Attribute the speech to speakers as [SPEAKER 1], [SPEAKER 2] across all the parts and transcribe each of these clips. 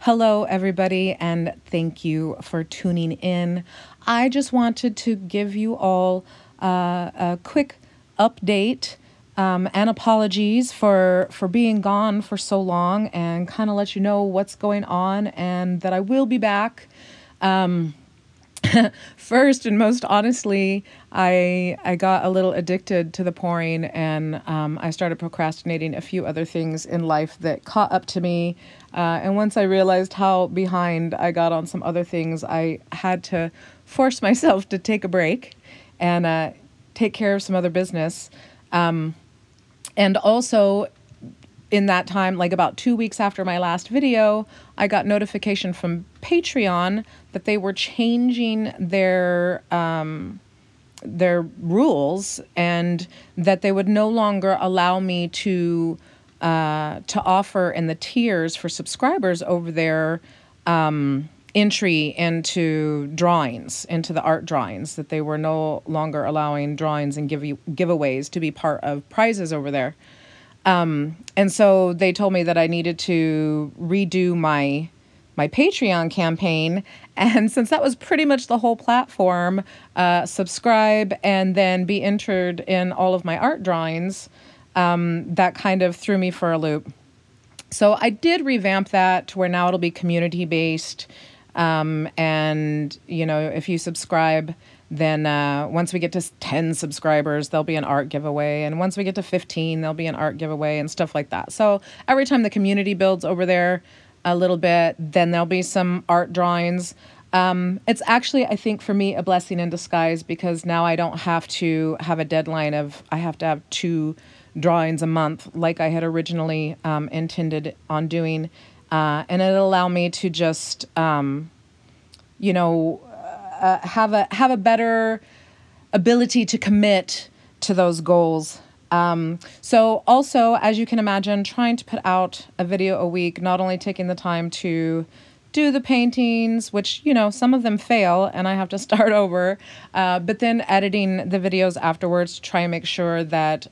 [SPEAKER 1] Hello, everybody, and thank you for tuning in. I just wanted to give you all a quick update and apologies for being gone for so long, and kind of let you know what's going on and that I will be back. First and most honestly, I got a little addicted to the pouring, and I started procrastinating a few other things in life that caught up to me. And once I realized how behind I got on some other things, I had to force myself to take a break and take care of some other business. And also, in that time, like about 2 weeks after my last video, I got notification from Patreon that they were changing their rules, and that they would no longer allow me to offer in the tiers for subscribers over there entry into drawings, into the art drawings, that they were no longer allowing drawings and giveaways to be part of prizes over there. And so they told me that I needed to redo my Patreon campaign. And since that was pretty much the whole platform, subscribe and then be entered in all of my art drawings, that kind of threw me for a loop. So I did revamp that to where now it'll be community based. And, you know, if you subscribe, then once we get to 10 subscribers, there'll be an art giveaway. And once we get to 15, there'll be an art giveaway and stuff like that. So every time the community builds over there a little bit, then there'll be some art drawings. It's actually, I think, for me, a blessing in disguise, because now I don't have to have a deadline of I have to have 2 drawings a month like I had originally intended on doing. And it'll allow me to just, you know, have a better ability to commit to those goals. So also, as you can imagine, trying to put out a video a week, not only taking the time to do the paintings, which, you know, some of them fail and I have to start over, but then editing the videos afterwards to try and make sure that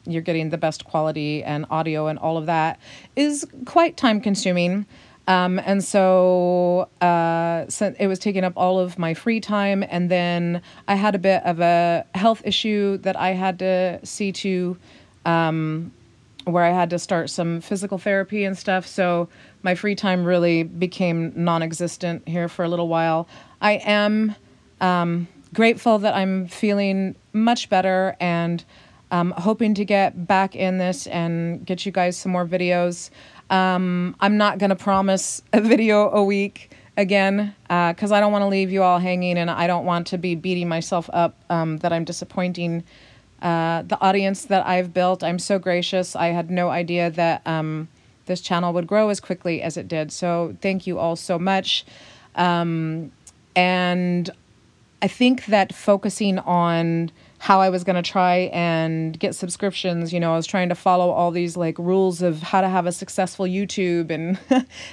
[SPEAKER 1] you're getting the best quality and audio and all of that is quite time consuming. And so it was taking up all of my free time. And then I had a bit of a health issue that I had to see to, where I had to start some physical therapy and stuff. So my free time really became non-existent here for a little while. I am grateful that I'm feeling much better, and hoping to get back in this and get you guys some more videos. I'm not going to promise a video a week again, because I don't want to leave you all hanging, and I don't want to be beating myself up that I'm disappointing the audience that I've built. I'm so gracious. I had no idea that this channel would grow as quickly as it did. So thank you all so much. And I think that focusing on how I was going to try and get subscriptions, you know, I was trying to follow all these like rules of how to have a successful YouTube and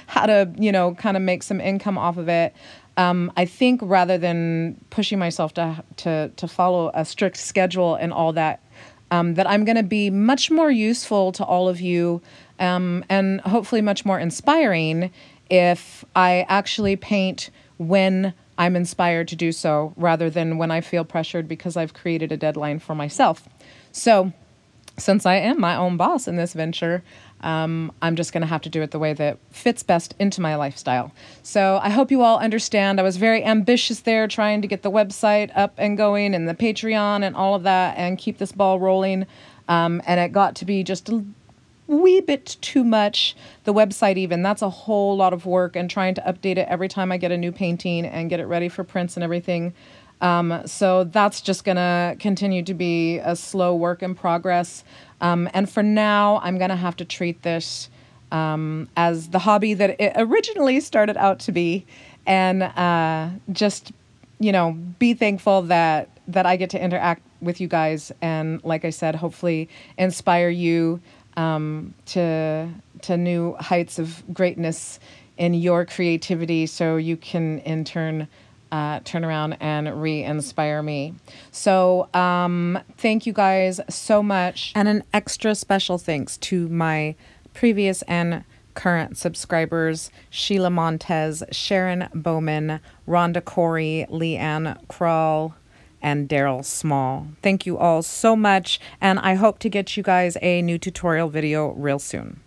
[SPEAKER 1] how to, you know, kind of make some income off of it. I think rather than pushing myself to follow a strict schedule and all that, that I'm going to be much more useful to all of you, and hopefully much more inspiring if I actually paint when I'm inspired to do so, rather than when I feel pressured because I've created a deadline for myself. So since I am my own boss in this venture, I'm just going to have to do it the way that fits best into my lifestyle. So I hope you all understand. I was very ambitious there, trying to get the website up and going and the Patreon and all of that, and keep this ball rolling. And it got to be just a wee bit too much. The website even, that's a whole lot of work, and trying to update it every time I get a new painting and get it ready for prints and everything. So that's just going to continue to be a slow work in progress. And for now, I'm going to have to treat this as the hobby that it originally started out to be, and just, you know, be thankful that I get to interact with you guys, and like I said, hopefully inspire you to new heights of greatness in your creativity, so you can in turn turn around and re-inspire me. So thank you guys so much, and an extra special thanks to my previous and current subscribers: Sheila Montez, Sharon Bowman, Rhonda Corey, Leanne Krull, and Daryl Small. Thank you all so much, and I hope to get you guys a new tutorial video real soon.